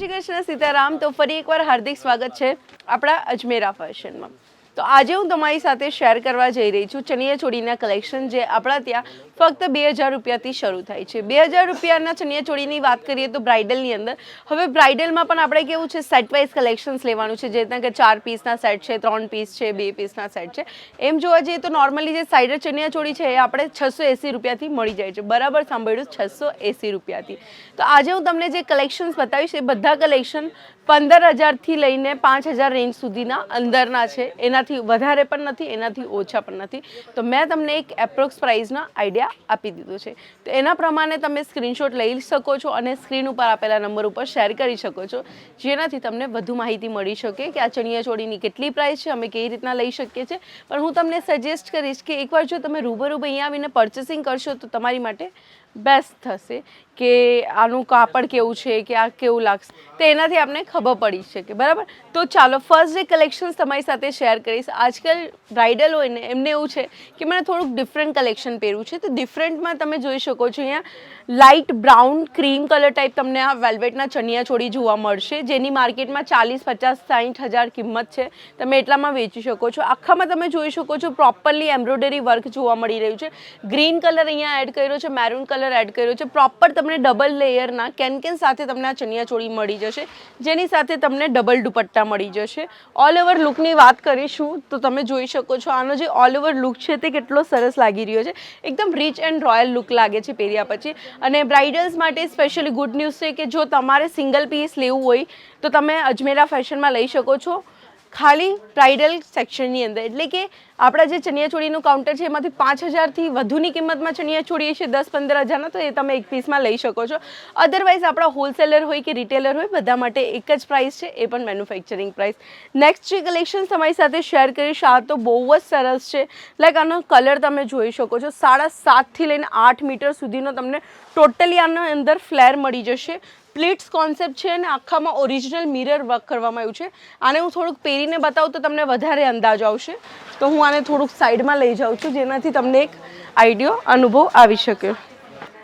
શ્રી કૃષ્ણ સીતારામ. તો ફરી એકવાર હાર્દિક સ્વાગત છે આપણા અજમેરા ફેશનમાં. તો આજે હું તમારી સાથે શેર કરવા જઈ રહી છું ચણિયા ચોળીના કલેક્શન જે આપણા ત્યાં ફક્ત 2000 રૂપિયાથી શરૂ થાય છે. 2000 રૂપિયાના ચણિયા ચોળીની વાત કરીએ તો બ્રાઇડલની અંદર હવે બ્રાઇડલમાં પણ આપણે કેવું છે સેટ વાઇઝ કલેક્શન્સ લેવાનું છે, જે રીતના કે 4 પીસના સેટ છે, 3 પીસ છે, 2 પીસના સેટ છે. એમ જોવા જઈએ તો નોર્મલી જે સાઇડર ચણિયા ચોળી છે એ આપણે 680 રૂપિયાથી મળી જાય છે. બરાબર સાંભળ્યું, 680 રૂપિયાથી. તો આજે હું તમને જે કલેક્શન્સ બતાવીશ એ બધા કલેક્શન 15000થી લઈને 5000 રેન્જ સુધીના અંદરના છે. એનાથી વધારે પણ નથી, એનાથી ઓછા પણ નથી. તો મેં તમને એક એપ્રોક્સ પ્રાઇસના આઈડિયા આપી દીધો છે. તો એના પ્રમાણે તમે સ્ક્રીનશોટ લઈ શકો છો અને સ્ક્રીન ઉપર આપેલા નંબર ઉપર શેર કરી શકો છો, જેનાથી તમને વધુ માહિતી મળી શકે કે આ ચણિયા ચોળીની કેટલી પ્રાઇસ છે, અમે કેવી રીતના લઈ શકીએ છીએ. પણ હું તમને સજેસ્ટ કરીશ કે એકવાર જો તમે રૂબરૂ અહીંયા આવીને પરચેસિંગ કરશો તો તમારી માટે બેસ્ટ થશે કે આનું કાપડ કેવું છે, કે આ કેવું લાગશે, તો એનાથી આપણે ખબર પડી શકે. બરાબર, તો ચાલો ફર્સ્ટ જે કલેક્શન્સ તમારી સાથે શેર કરીશ. આજકાલ બ્રાઇડલ હોય ને એમને એવું છે કે મને થોડુંક ડિફરન્ટ કલેક્શન પહેરવું છે. તો ડિફરન્ટમાં તમે જોઈ શકો છો અહીંયા light brown cream colour type તમને આ વેલ્વેટના ચણિયા ચોળી જોવા મળશે, જેની માર્કેટમાં 40, 50, 60 હજાર કિંમત છે. તમે એટલામાં વેચી શકો છો. આખામાં તમે જોઈ શકો છો પ્રોપરલી એમ્બ્રોઇડરી વર્ક જોવા મળી રહ્યું છે. ગ્રીન કલર અહીંયા એડ કર્યો છે, મેરૂન કલર એડ કર્યો છે. પ્રોપર તમને ડબલ લેયરના કેન સાથે તમને આ ચણિયા ચોળી મળી જશે, જેની સાથે તમને ડબલ દુપટ્ટા મળી જશે. ઓલ ઓવર લુકની વાત કરીશું તો તમે જોઈ શકો છો આનો જે ઓલ ઓવર લુક છે તે કેટલો સરસ લાગી રહ્યો છે. એકદમ રીચ એન્ડ રોયલ લુક લાગે છે પહેર્યા પછી. અને બ્રાઇડલ્સ માટે સ્પેશિયલી ગુડ ન્યૂઝ છે કે જો તમારે સિંગલ પીસ લેવું હોય તો તમે અજમેરા ફેશનમાં લઈ શકો છો, ખાલી બ્રાઇડલ સેક્શનની અંદર. એટલે કે આપણા જે ચણિયા ચોળીનું કાઉન્ટર છે એમાંથી 5000થી વધુની કિંમતમાં ચણિયા ચોળી છે 10-15 હજારના, તો એ તમે એક પીસમાં લઈ શકો છો. અધરવાઇઝ આપણા હોલસેલર હોય કે રિટેલર હોય બધા માટે એક જ પ્રાઇસ છે, એ પણ મેન્યુફેક્ચરિંગ પ્રાઇસ. નેક્સ્ટ જે કલેક્શન તમારી સાથે શેર કરીશ આ તો બહુ જ સરસ છે. લાઈક આનો કલર તમે જોઈ શકો છો, 7.5થી લઈને 8 મીટર સુધીનો તમને ટોટલી આનો અંદર ફ્લેર મળી જશે. પ્લીટ્સ કોન્સેપ્ટ છે અને આખામાં ઓરિજિનલ મિરર વર્ક કરવામાં આવ્યું છે. આને હું થોડુંક પહેરીને બતાવું તો તમને વધારે અંદાજ આવશે. તો હું આને થોડુંક સાઈડમાં લઈ જાઉં છું, જેનાથી તમને એક આઈડિયો અનુભવ આવી શકે.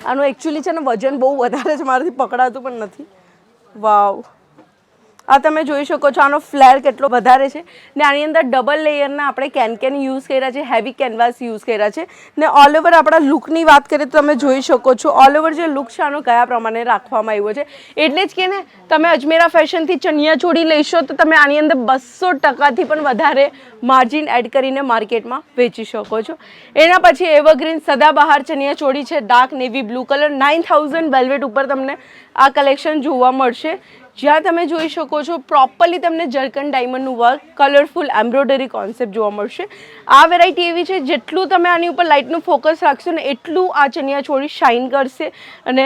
આનું એકચ્યુઅલી છે ને વજન બહુ વધારે છે, મારાથી પકડાતું પણ નથી. વાવ, આ તમે જોઈ શકો છો આનો ફ્લેર કેટલો વધારે છે. ને આની અંદર ડબલ લેયરના આપણે કેન યુઝ કર્યા છે, હેવી કેનવાસ યુઝ કર્યા છે. ને ઓલ ઓવર આપણા લુકની વાત કરીએ તો તમે જોઈ શકો છો ઓલ ઓવર જે લુક છે આનો કયા પ્રમાણે રાખવામાં આવ્યો છે. એટલે જ કે ને તમે અજમેરા ફેશનથી ચણિયા ચોળી લેશો તો તમે આની અંદર 200%થી પણ વધારે માર્જિન એડ કરીને માર્કેટમાં વેચી શકો છો. એના પછી એવરગ્રીન સદાબહાર ચણિયા ચોળી છે, dark navy blue colour. 9000 velvet ઉપર તમને આ કલેક્શન જોવા મળશે, જ્યાં તમે જોઈ શકો છો પ્રોપરલી તમને જર્કન ડાયમંડનું વર્ક, કલરફુલ એમ્બ્રોઇડરી કોન્સેપ્ટ જોવા મળશે. આ વેરાયટી એવી છે જેટલું તમે આની ઉપર લાઇટનું ફોકસ રાખશો ને એટલું આ ચણિયા ચોળી શાઇન કરશે. અને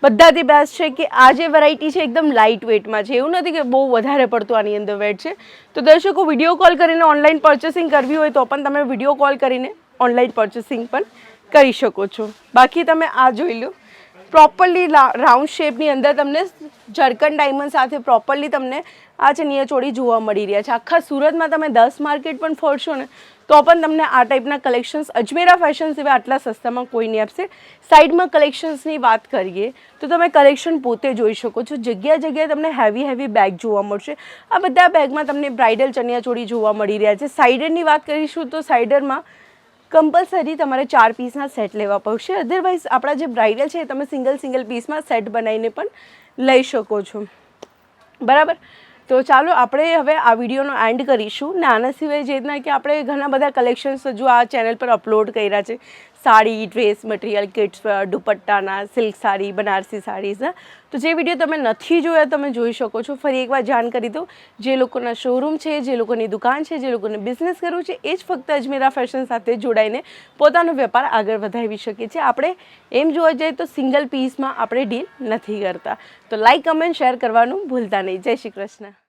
બધાથી બેસ્ટ છે કે આ જે વેરાયટી છે એકદમ લાઇટ વેટમાં છે, એવું નથી કે બહુ વધારે પડતું આની અંદર વેટ છે. તો દર્શકો વિડીયો કોલ કરીને ઓનલાઈન પરચેસિંગ કરવી હોય તો પણ તમે વિડીયો કોલ કરીને ઓનલાઈન પરચેસિંગ પણ કરી શકો છો. બાકી તમે આ જોઈ લો પ્રોપરલી રાઉન્ડ શેપની અંદર તમને જર્કન ડાયમંડ સાથે પ્રોપરલી તમને આ ચણિયા ચોળી જોવા મળી રહ્યા છે. આખા સુરતમાં તમે 10 માર્કેટ પણ ફરશો ને તો પણ તમને આ ટાઈપના કલેક્શન્સ અજમેરા ફેશન સિવાય આટલા સસ્તામાં કોઈ નહીં આપશે. સાઈડમાં કલેક્શન્સની વાત કરીએ તો તમે કલેક્શન પોતે જોઈ શકો છો. જગ્યાએ તમને હેવી બેગ જોવા મળશે. આ બધા બેગમાં તમને બ્રાઇડલ ચણિયા ચોળી જોવા મળી રહ્યા છે. સાઇડરની વાત કરીશું તો સાઇડરમાં કમ્પલસરી તમારે 4 પીસના સેટ લેવા પડશે. અધરવાઇઝ આપણા જે બ્રાઇડલ છે તમે સિંગલ પીસમાં સેટ બનાવીને પણ લઈ શકો છો. બરાબર, તો ચાલો આપણે હવે આ વિડીયોનો એન્ડ કરીશું. ને આના સિવાય જે રીતના કે આપણે ઘણા બધા કલેક્શન્સ હજુ આ ચેનલ પર અપલોડ કર્યા છે, સાડી, ડ્રેસ મટીરિયલ, કિડ્સ દુપટ્ટાના, સિલ્ક સાડી, બનારસી સાડીઝના. તો જે વિડીયો તમે નથી જોયા તમે જોઈ શકો છો. ફરી એકવાર જાણ કરી દો, જે લોકોના શોરૂમ છે, જે લોકોની દુકાન છે, જે લોકોને બિઝનેસ કરવું છે એ જ ફક્ત અજમેરા ફેશન સાથે જોડાઈને પોતાનો વેપાર આગળ વધાવી શકે છે. આપણે એમ જોવા જઈએ તો સિંગલ પીસમાં આપણે ડીલ નથી કરતા. તો લાઈક, કમેન્ટ, શેર કરવાનું ભૂલતા નહીં. જય શ્રી કૃષ્ણ.